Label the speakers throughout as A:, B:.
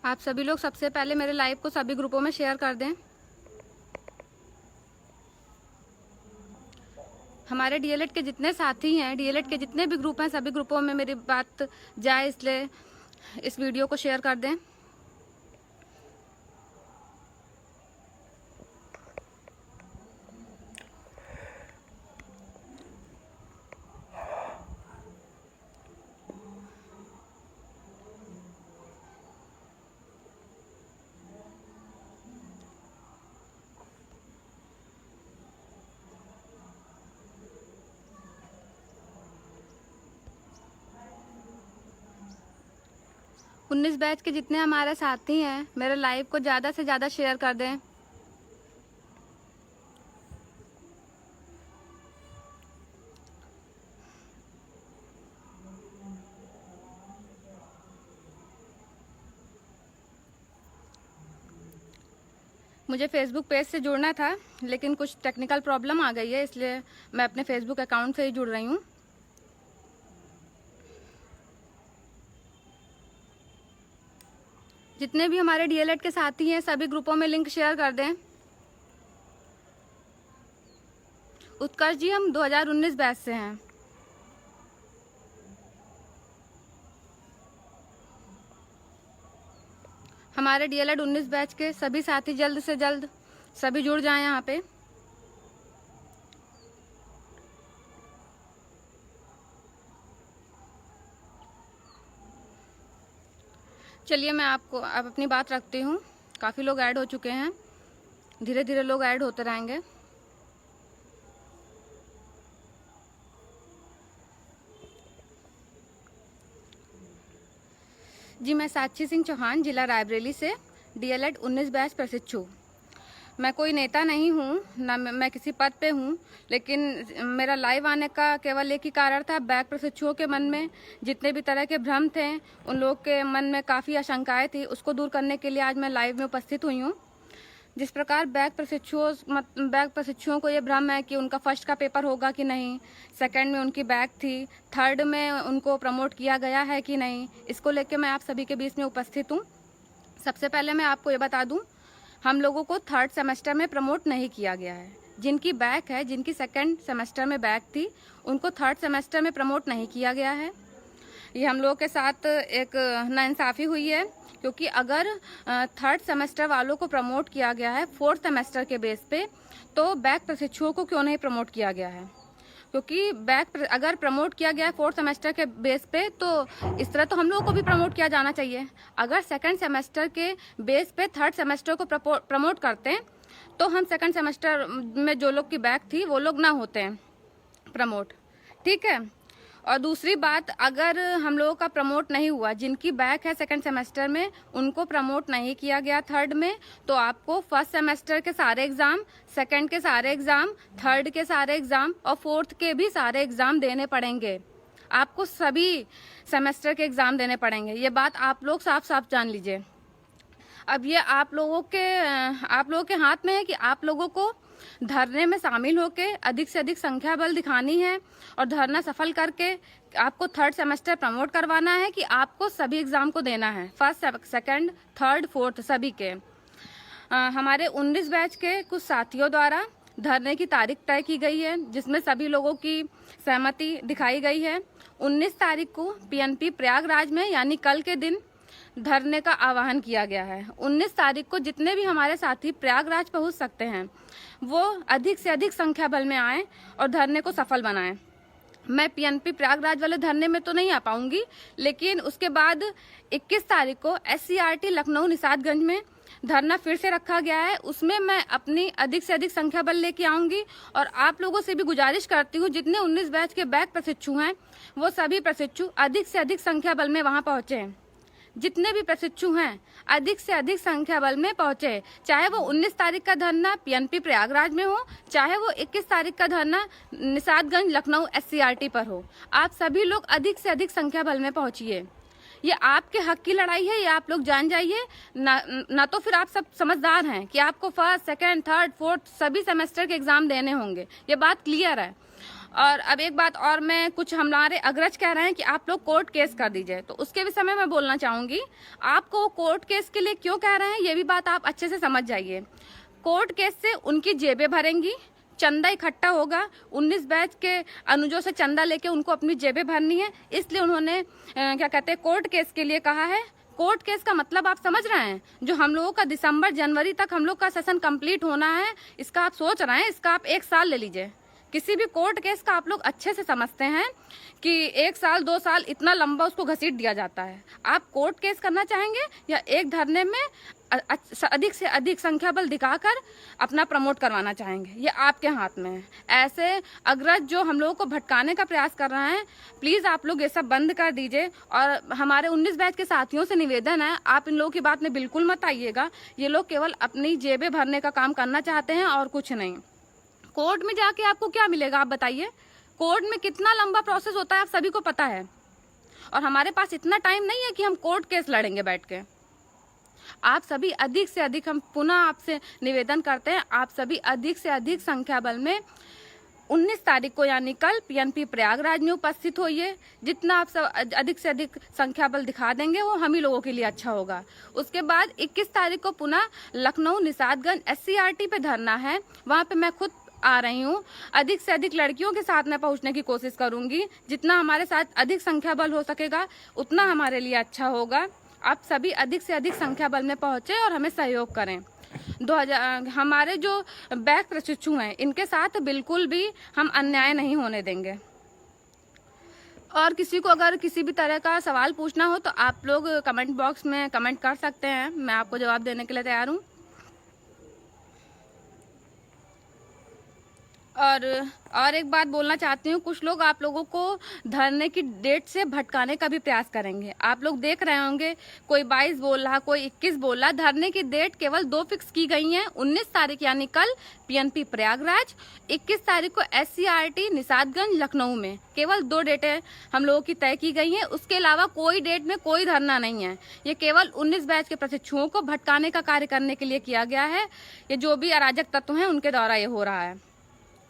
A: आप सभी लोग सबसे पहले मेरे लाइव को सभी ग्रुपों में शेयर कर दें। हमारे डीएलएड के जितने साथी हैं, डीएलएड के जितने भी ग्रुप हैं, सभी ग्रुपों में मेरी बात जाए, इसलिए इस वीडियो को शेयर कर दें। उन्नीस बैच के जितने हमारे साथी हैं, मेरे लाइव को ज़्यादा से ज़्यादा शेयर कर दें। मुझे फेसबुक पेज से जुड़ना था, लेकिन कुछ टेक्निकल प्रॉब्लम आ गई है, इसलिए मैं अपने फेसबुक अकाउंट से ही जुड़ रही हूँ। जितने भी हमारे डीएलएड के साथी हैं, सभी ग्रुपों में लिंक शेयर कर दें। उत्कर्ष जी, हम 2019 बैच से हैं। हमारे डीएलएड 19 बैच के सभी साथी जल्द से जल्द सभी जुड़ जाएं यहाँ पे। चलिए, मैं आपको अब अपनी बात रखती हूँ। काफ़ी लोग ऐड हो चुके हैं, धीरे धीरे लोग ऐड होते रहेंगे। जी, मैं साक्षी सिंह चौहान, जिला रायबरेली से डीएलएड 19 बैच प्रशिक्षु। मैं कोई नेता नहीं हूँ, ना मैं किसी पद पे हूँ, लेकिन मेरा लाइव आने का केवल एक ही कारण था। बैक प्रशिक्षुओं के मन में जितने भी तरह के भ्रम थे, उन लोग के मन में काफ़ी आशंकाएं थी, उसको दूर करने के लिए आज मैं लाइव में उपस्थित हुई हूँ। जिस प्रकार बैक प्रशिक्षुओं को ये भ्रम है कि उनका फर्स्ट का पेपर होगा कि नहीं, सेकंड में उनकी बैक थी, थर्ड में उनको प्रमोट किया गया है कि नहीं, इसको लेके मैं आप सभी के बीच में उपस्थित हूँ। सबसे पहले मैं आपको ये बता दूँ, हम लोगों को थर्ड सेमेस्टर में प्रमोट नहीं किया गया है। जिनकी बैक है, जिनकी सेकंड सेमेस्टर में बैक थी, उनको थर्ड सेमेस्टर में प्रमोट नहीं किया गया है। ये हम लोगों के साथ एक नाइंसाफ़ी हुई है, क्योंकि अगर थर्ड सेमेस्टर वालों को प्रमोट किया गया है फोर्थ सेमेस्टर के बेस पे, तो बैक प्रशिक्षुओं को क्यों नहीं प्रमोट किया गया है? क्योंकि अगर प्रमोट किया गया है फोर्थ सेमेस्टर के बेस पे, तो इस तरह तो हम लोगों को भी प्रमोट किया जाना चाहिए। अगर सेकंड सेमेस्टर के बेस पे थर्ड सेमेस्टर को प्रमोट करते हैं, तो हम सेकंड सेमेस्टर में जो लोग की बैक थी वो लोग ना होते हैं प्रमोट, ठीक है। और दूसरी बात, अगर हम लोगों का प्रमोट नहीं हुआ, जिनकी बैक है सेकंड सेमेस्टर में, उनको प्रमोट नहीं किया गया थर्ड में, तो आपको फर्स्ट सेमेस्टर के सारे एग्ज़ाम, सेकंड के सारे एग्ज़ाम, थर्ड के सारे एग्ज़ाम और फोर्थ के भी सारे एग्ज़ाम देने पड़ेंगे। आपको सभी सेमेस्टर के एग्ज़ाम देने पड़ेंगे। ये बात आप लोग साफ साफ जान लीजिए। अब ये आप लोगों के हाथ में है कि आप लोगों को धरने में शामिल होकर अधिक से अधिक संख्या बल दिखानी है और धरना सफल करके आपको थर्ड सेमेस्टर प्रमोट करवाना है, कि आपको सभी एग्ज़ाम को देना है, फर्स्ट, सेकंड, थर्ड, फोर्थ सभी के। हमारे 19 बैच के कुछ साथियों द्वारा धरने की तारीख तय की गई है, जिसमें सभी लोगों की सहमति दिखाई गई है। 19 तारीख को पीएनपी प्रयागराज में, यानी कल के दिन, धरने का आह्वान किया गया है। 19 तारीख को जितने भी हमारे साथी प्रयागराज पहुंच सकते हैं, वो अधिक से अधिक संख्या बल में आएँ और धरने को सफल बनाएं। मैं पीएनपी प्रयागराज वाले धरने में तो नहीं आ पाऊंगी, लेकिन उसके बाद 21 तारीख को एससीईआरटी लखनऊ निषादगंज में धरना फिर से रखा गया है। उसमें मैं अपनी अधिक से अधिक संख्या बल लेके आऊंगी और आप लोगों से भी गुजारिश करती हूँ, जितने 19 बैच के बैक प्रशिक्षु हैं, वो सभी प्रशिक्षु अधिक से अधिक संख्या बल में वहाँ पहुँचे। जितने भी प्रशिक्षु हैं, अधिक से अधिक संख्या बल में पहुंचे, चाहे वो 19 तारीख का धरना पीएनपी प्रयागराज में हो, चाहे वो 21 तारीख का धरना निषादगंज लखनऊ एससीईआरटी पर हो। आप सभी लोग अधिक से अधिक संख्या बल में पहुंचिए। ये आपके हक की लड़ाई है, ये आप लोग जान जाइए। ना तो फिर आप सब समझदार हैं कि आपको फर्स्ट, सेकेंड, थर्ड, फोर्थ सभी सेमेस्टर के एग्जाम देने होंगे, ये बात क्लियर है। और अब एक बात और, मैं कुछ हमारे अग्रज कह रहे हैं कि आप लोग कोर्ट केस कर दीजिए, तो उसके विषय में मैं बोलना चाहूँगी। आपको कोर्ट केस के लिए क्यों कह रहे हैं ये भी बात आप अच्छे से समझ जाइए। कोर्ट केस से उनकी जेबें भरेंगी, चंदा इकट्ठा होगा, 19 बैच के अनुजों से चंदा लेके उनको अपनी जेबें भरनी है, इसलिए उन्होंने क्या कहते हैं कोर्ट केस के लिए कहा है। कोर्ट केस का मतलब आप समझ रहे हैं, जो हम लोगों का दिसंबर जनवरी तक हम लोग का सेशन कंप्लीट होना है, इसका आप सोच रहे हैं, इसका आप 1 साल ले लीजिए। किसी भी कोर्ट केस का आप लोग अच्छे से समझते हैं कि 1 साल 2 साल इतना लंबा उसको घसीट दिया जाता है। आप कोर्ट केस करना चाहेंगे या एक धरने में अधिक से अधिक संख्या बल दिखाकर अपना प्रमोट करवाना चाहेंगे, ये आपके हाथ में है। ऐसे अग्रज जो हम लोगों को भटकाने का प्रयास कर रहे हैं, प्लीज़ आप लोग ये सब बंद कर दीजिए। और हमारे 19 बैच के साथियों से निवेदन है, आप इन लोगों की बात में बिल्कुल मत आइएगा। ये लोग केवल अपनी जेबें भरने का काम करना चाहते हैं और कुछ नहीं। कोर्ट में जाके आपको क्या मिलेगा आप बताइए? कोर्ट में कितना लंबा प्रोसेस होता है आप सभी को पता है, और हमारे पास इतना टाइम नहीं है कि हम कोर्ट केस लड़ेंगे बैठ के। आप सभी अधिक से अधिक, हम पुनः आपसे निवेदन करते हैं, आप सभी अधिक से अधिक संख्या बल में 19 तारीख को यानी कल पीएनपी प्रयागराज में उपस्थित होइए। जितना आप सब अधिक से अधिक संख्या बल दिखा देंगे वो हम ही लोगों के लिए अच्छा होगा। उसके बाद 21 तारीख को पुनः लखनऊ निषादगंज SCRT पे धरना है, वहाँ पे मैं खुद आ रही हूँ। अधिक से अधिक लड़कियों के साथ मैं पहुँचने की कोशिश करूँगी। जितना हमारे साथ अधिक संख्या बल हो सकेगा उतना हमारे लिए अच्छा होगा। आप सभी अधिक से अधिक संख्या बल में पहुँचे और हमें सहयोग करें। 2000 हमारे जो बैक प्रशिक्षु हैं इनके साथ बिल्कुल भी हम अन्याय नहीं होने देंगे। और किसी को अगर किसी भी तरह का सवाल पूछना हो तो आप लोग कमेंट बॉक्स में कमेंट कर सकते हैं, मैं आपको जवाब देने के लिए तैयार हूँ। और एक बात बोलना चाहती हूँ, कुछ लोग आप लोगों को धरने की डेट से भटकाने का भी प्रयास करेंगे। आप लोग देख रहे होंगे, कोई 22 बोल रहा, कोई 21 बोल रहा। धरने की डेट केवल 2 फिक्स की गई हैं, 19 तारीख यानी कल पीएनपी प्रयागराज, 21 तारीख को SCRT निषादगंज लखनऊ में। केवल 2 डेटें हम लोगों की तय की गई हैं, उसके अलावा कोई डेट में कोई धरना नहीं है। ये केवल 19 बैच के प्रशिक्षुओं को भटकाने का कार्य करने के लिए किया गया है। ये जो भी अराजक तत्व हैं उनके द्वारा ये हो रहा है।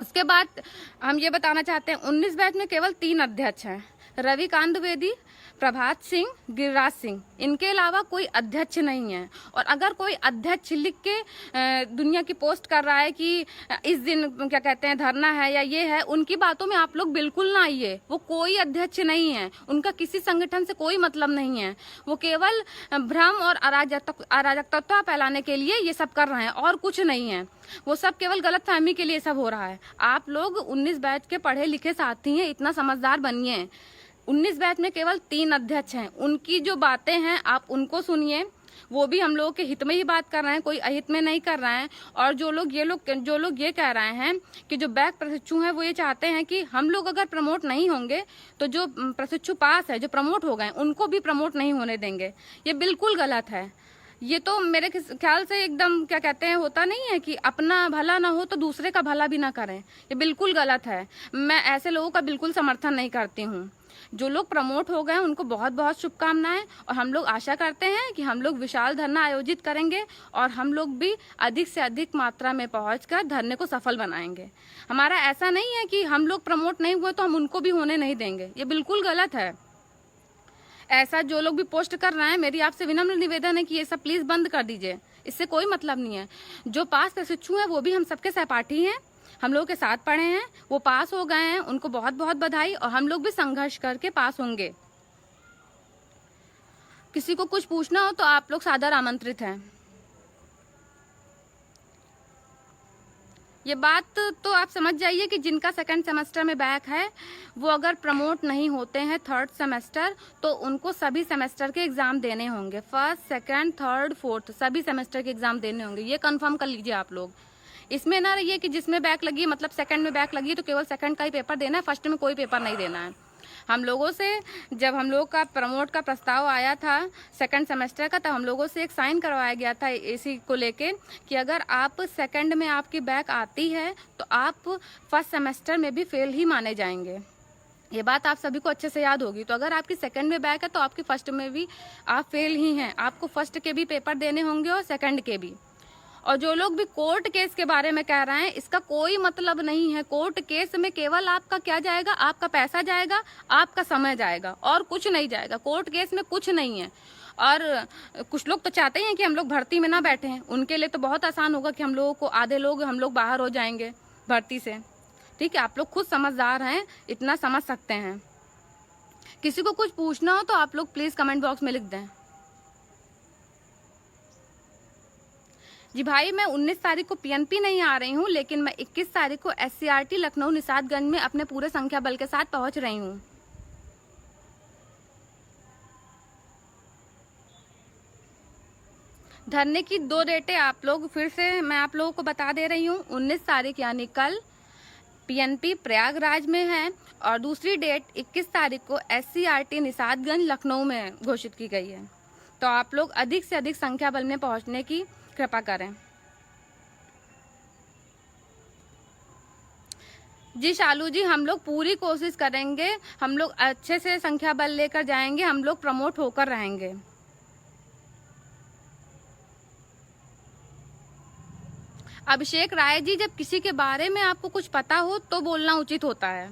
A: उसके बाद हम ये बताना चाहते हैं, 19 बैच में केवल 3 अध्यक्ष हैं, रविकांत द्विवेदी, प्रभात सिंह, गिरिराज सिंह। इनके अलावा कोई अध्यक्ष नहीं है। और अगर कोई अध्यक्ष लिख के दुनिया की पोस्ट कर रहा है कि इस दिन क्या कहते हैं धरना है या ये है, उनकी बातों में आप लोग बिल्कुल ना आइए। वो कोई अध्यक्ष नहीं है, उनका किसी संगठन से कोई मतलब नहीं है। वो केवल भ्रम और अराजकता फैलाने के लिए ये सब कर रहे हैं और कुछ नहीं है। वो सब केवल गलतफहमी के लिए सब हो रहा है। आप लोग 19 बैच के पढ़े लिखे साथी हैं, इतना समझदार बनिए। 19 बैच में केवल 3 अध्यक्ष हैं, उनकी जो बातें हैं आप उनको सुनिए। वो भी हम लोगों के हित में ही बात कर रहे हैं, कोई अहित में नहीं कर रहे हैं। और जो लोग ये कह रहे हैं कि जो बैक प्रशिक्षु हैं वो ये चाहते हैं कि हम लोग अगर प्रमोट नहीं होंगे तो जो प्रशिक्षु पास है, जो प्रमोट हो गए, उनको भी प्रमोट नहीं होने देंगे। ये बिल्कुल गलत है। ये तो मेरे ख्याल से एकदम क्या कहते हैं, होता नहीं है कि अपना भला ना हो तो दूसरे का भला भी ना करें। ये बिल्कुल गलत है। मैं ऐसे लोगों का बिल्कुल समर्थन नहीं करती हूँ। जो लोग प्रमोट हो गए उनको बहुत बहुत शुभकामनाएं। और हम लोग आशा करते हैं कि हम लोग विशाल धरना आयोजित करेंगे और हम लोग भी अधिक से अधिक मात्रा में पहुंचकर धरने को सफल बनाएंगे। हमारा ऐसा नहीं है कि हम लोग प्रमोट नहीं हुए तो हम उनको भी होने नहीं देंगे। ये बिल्कुल गलत है। ऐसा जो लोग भी पोस्ट कर रहे हैं, मेरी आपसे विनम्र निवेदन है कि ये सब प्लीज़ बंद कर दीजिए। इससे कोई मतलब नहीं है। जो पास प्रशिक्षु हैं वो भी हम सबके सहपाठी हैं, हम लोग के साथ पढ़े हैं, वो पास हो गए हैं, उनको बहुत बहुत बधाई। और हम लोग भी संघर्ष करके पास होंगे। किसी को कुछ पूछना हो तो आप लोग सादर आमंत्रित हैं। ये बात तो आप समझ जाइए कि जिनका 2nd सेमेस्टर में बैक है वो अगर प्रमोट नहीं होते हैं 3rd सेमेस्टर, तो उनको सभी सेमेस्टर के एग्ज़ाम देने होंगे। 1st, 2nd, 3rd, 4th सभी सेमेस्टर के एग्ज़ाम देने होंगे। ये कंफर्म कर लीजिए आप लोग। इसमें ना रहिए कि जिसमें बैक लगी, मतलब 2nd में बैक लगी तो केवल 2nd का ही पेपर देना है, 1st में कोई पेपर नहीं देना है। हम लोगों से जब हम लोग का प्रमोट का प्रस्ताव आया था 2nd सेमेस्टर का, तब हम लोगों से एक साइन करवाया गया था इसी को लेके कि अगर आप 2nd में आपकी बैक आती है तो आप 1st सेमेस्टर में भी फेल ही माने जाएंगे। ये बात आप सभी को अच्छे से याद होगी। तो अगर आपकी 2nd में बैक है तो आपकी 1st में भी आप फेल ही हैं। आपको 1st के भी पेपर देने होंगे और 2nd के भी। और जो लोग भी कोर्ट केस के बारे में कह रहे हैं, इसका कोई मतलब नहीं है। कोर्ट केस में केवल आपका क्या जाएगा, आपका पैसा जाएगा, आपका समय जाएगा और कुछ नहीं जाएगा। कोर्ट केस में कुछ नहीं है। और कुछ लोग तो चाहते हैं कि हम लोग भर्ती में ना बैठे हैं, उनके लिए तो बहुत आसान होगा कि हम लोगों को आधे लोग हम लोग बाहर हो जाएंगे भर्ती से। ठीक है, आप लोग खुद समझदार हैं, इतना समझ सकते हैं। किसी को कुछ पूछना हो तो आप लोग प्लीज कमेंट बॉक्स में लिख दें। जी भाई, मैं 19 तारीख को पीएनपी नहीं आ रही हूँ, लेकिन मैं 21 तारीख को एससीईआरटी लखनऊ निषादगंज में अपने पूरे संख्या बल के साथ पहुंच रही हूँ। धरने की 2 डेटें आप लोग फिर से मैं आप लोगों को बता दे रही हूँ। 19 तारीख यानी कल पीएनपी प्रयागराज में है और दूसरी डेट 21 तारीख को एससीईआरटी निषादगंज लखनऊ में घोषित की गई है। तो आप लोग अधिक से अधिक संख्या बल में पहुंचने की कृपा करें। जी शालू जी, हम लोग पूरी कोशिश करेंगे, हम लोग अच्छे से संख्या बल लेकर जाएंगे, हम लोग प्रमोट होकर रहेंगे। अभिषेक राय जी, जब किसी के बारे में आपको कुछ पता हो तो बोलना उचित होता है।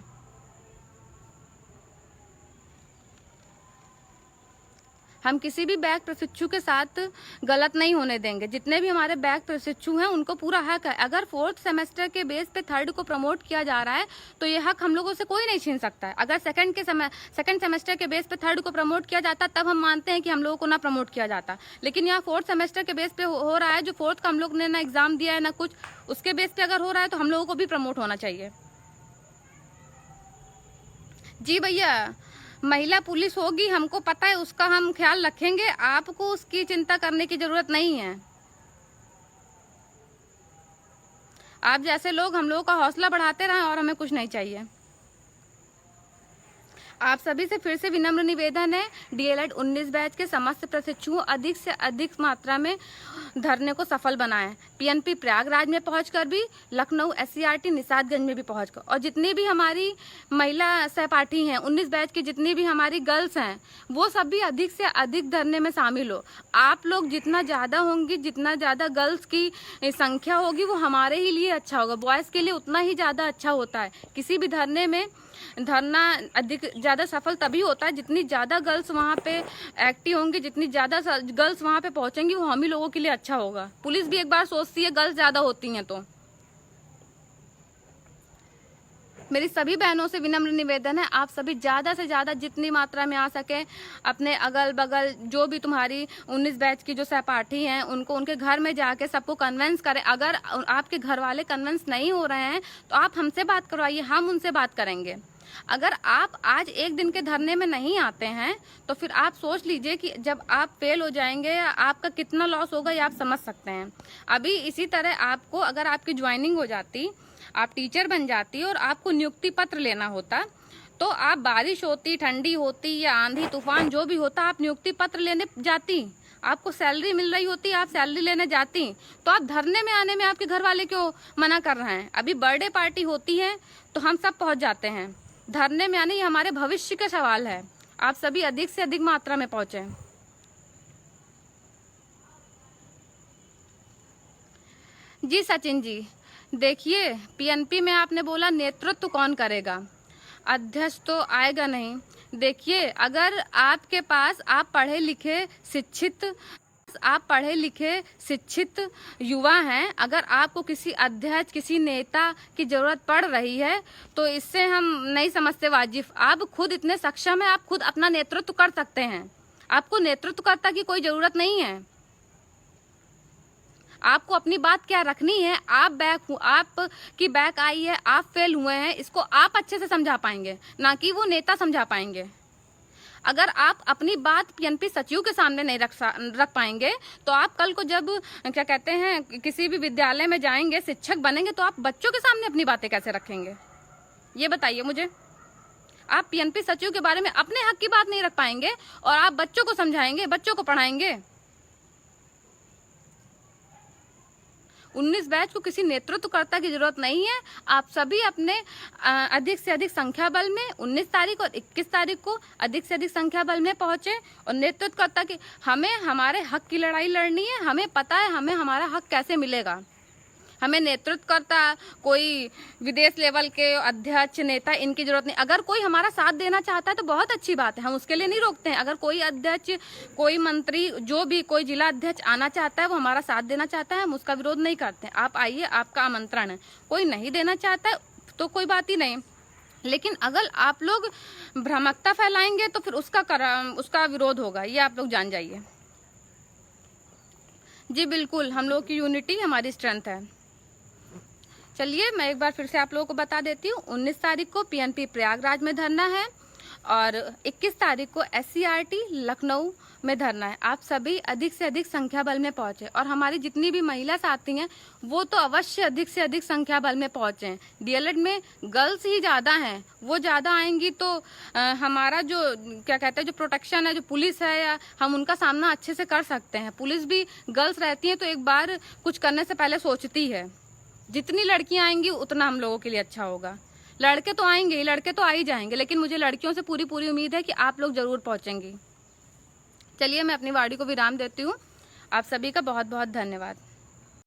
A: हम किसी भी बैक प्रशिक्षु के साथ गलत नहीं होने देंगे। जितने भी हमारे बैक प्रशिक्षु हैं उनको पूरा हक है। अगर 4th सेमेस्टर के बेस पे 3rd को प्रमोट किया जा रहा है तो ये हक हम लोगों से कोई नहीं छीन सकता है। अगर सेकंड सेमेस्टर के बेस पे 3rd को प्रमोट किया जाता तब हम मानते हैं कि हम लोगों को ना प्रमोट किया जाता, लेकिन यहाँ 4th सेमेस्टर के बेस पे हो रहा है। जो 4th का हम लोग ने ना एग्जाम दिया है ना कुछ, उसके बेस पे अगर हो रहा है तो हम लोगों को भी प्रमोट होना चाहिए। जी भैया, महिला पुलिस होगी, हमको पता है, उसका हम ख्याल रखेंगे, आपको उसकी चिंता करने की जरूरत नहीं है। आप जैसे लोग हम लोगों का हौसला बढ़ाते रहें और हमें कुछ नहीं चाहिए। आप सभी से फिर से विनम्र निवेदन है, डीएलएड 19 बैच के समस्त प्रशिक्षुओं अधिक से अधिक मात्रा में धरने को सफल बनाएं। पीएनपी प्रयागराज में पहुंचकर भी, लखनऊ एससीईआरटी निषादगंज में भी पहुंचकर, और जितनी भी हमारी महिला सहपाठी हैं 19 बैच की, जितनी भी हमारी गर्ल्स हैं, वो सब भी अधिक से अधिक धरने में शामिल हो। आप लोग जितना ज़्यादा होंगी, जितना ज़्यादा गर्ल्स की संख्या होगी, वो हमारे ही लिए अच्छा होगा। बॉयज़ के लिए उतना ही ज़्यादा अच्छा होता है। किसी भी धरने में धरना अधिक ज़्यादा सफल तभी होता है जितनी ज़्यादा गर्ल्स वहाँ पे एक्टिव होंगी, जितनी ज़्यादा गर्ल्स वहाँ पे पहुँचेंगी, वो हम ही लोगों के लिए अच्छा होगा। पुलिस भी एक बार सोचती है गर्ल्स ज़्यादा होती हैं तो। मेरी सभी बहनों से विनम्र निवेदन है, आप सभी ज़्यादा से ज़्यादा जितनी मात्रा में आ सके अपने अगल बगल जो भी तुम्हारी 19 बैच की जो सहपाठी हैं उनको उनके घर में जाके सबको कन्विंस करें। अगर आपके घर वाले कन्विंस नहीं हो रहे हैं तो आप हमसे बात करवाइए, हम उनसे बात करेंगे। अगर आप आज एक दिन के धरने में नहीं आते हैं तो फिर आप सोच लीजिए कि जब आप फेल हो जाएंगे आपका कितना लॉस होगा, ये आप समझ सकते हैं। अभी इसी तरह आपको, अगर आपकी ज्वाइनिंग हो जाती, आप टीचर बन जाती और आपको नियुक्ति पत्र लेना होता, तो आप बारिश होती, ठंडी होती या आंधी तूफान जो भी होता, आप नियुक्ति पत्र लेने जाती, आपको सैलरी मिल रही होती, आप सैलरी लेने जाती, तो आप धरने में आने में आपके घर वाले क्यों मना कर रहे हैं? अभी बर्थडे पार्टी होती है तो हम सब पहुंच जाते हैं, धरने में आने ये हमारे भविष्य का सवाल है। आप सभी अधिक से अधिक मात्रा में पहुंचे। जी सचिन जी, देखिए पीएनपी में आपने बोला नेतृत्व कौन करेगा, अध्यक्ष तो आएगा नहीं। देखिए, अगर आपके पास आप पढ़े लिखे शिक्षित युवा हैं, अगर आपको किसी अध्यक्ष, किसी नेता की जरूरत पड़ रही है तो इससे हम नहीं समझते वाजिब। आप खुद इतने सक्षम हैं, आप खुद अपना नेतृत्व कर सकते हैं, आपको नेतृत्वकर्ता की कोई जरूरत नहीं है। आपको अपनी बात क्या रखनी है, आपकी बैक आई है, आप फेल हुए हैं, इसको आप अच्छे से समझा पाएंगे, ना कि वो नेता समझा पाएंगे। अगर आप अपनी बात पीएनपी सचिव के सामने नहीं रख पाएंगे तो आप कल को जब क्या कहते हैं किसी भी विद्यालय में जाएंगे, शिक्षक बनेंगे, तो आप बच्चों के सामने अपनी बातें कैसे रखेंगे, ये बताइए मुझे। आप पीएनपी सचिव के बारे में अपने हक की बात नहीं रख पाएंगे और आप बच्चों को समझाएंगे, बच्चों को पढ़ाएंगे। 19 बैच को किसी नेतृत्वकर्ता की जरूरत नहीं है। आप सभी अपने अधिक से अधिक संख्या बल में 19 तारीख और 21 तारीख को अधिक से अधिक संख्या बल में पहुंचे और नेतृत्वकर्ता की, हमें हमारे हक की लड़ाई लड़नी है। हमें पता है हमें हमारा हक कैसे मिलेगा। हमें नेतृत्वकर्ता, कोई विदेश लेवल के अध्यक्ष, नेता, इनकी जरूरत नहीं। अगर कोई हमारा साथ देना चाहता है तो बहुत अच्छी बात है, हम उसके लिए नहीं रोकते हैं। अगर कोई अध्यक्ष, कोई मंत्री, जो भी कोई जिला अध्यक्ष आना चाहता है, वो हमारा साथ देना चाहता है, हम उसका विरोध नहीं करते। आप आइए, आपका आमंत्रण है। कोई नहीं देना चाहता है तो कोई बात ही नहीं, लेकिन अगर आप लोग भ्रामकता फैलाएंगे तो फिर उसका विरोध होगा, ये आप लोग जान जाइए। जी बिल्कुल, हम लोग की यूनिटी हमारी स्ट्रेंथ है। चलिए मैं एक बार फिर से आप लोगों को बता देती हूँ। 19 तारीख को पीएनपी प्रयागराज में धरना है और 21 तारीख को SCRT लखनऊ में धरना है। आप सभी अधिक से अधिक संख्या बल में पहुंचे और हमारी जितनी भी महिला साथी हैं वो तो अवश्य अधिक से अधिक संख्या बल में पहुंचे। डीएलएड में गर्ल्स ही ज़्यादा हैं, वो ज़्यादा आएंगी तो हमारा जो क्या कहते हैं, जो प्रोटेक्शन है, जो पुलिस है, या हम उनका सामना अच्छे से कर सकते हैं। पुलिस भी गर्ल्स रहती हैं तो एक बार कुछ करने से पहले सोचती है। जितनी लड़कियां आएंगी उतना हम लोगों के लिए अच्छा होगा। लड़के तो आएंगे ही, लड़के तो आ ही जाएंगे, लेकिन मुझे लड़कियों से पूरी उम्मीद है कि आप लोग जरूर पहुंचेंगी। चलिए मैं अपनी वाणी को विराम देती हूँ। आप सभी का बहुत बहुत धन्यवाद।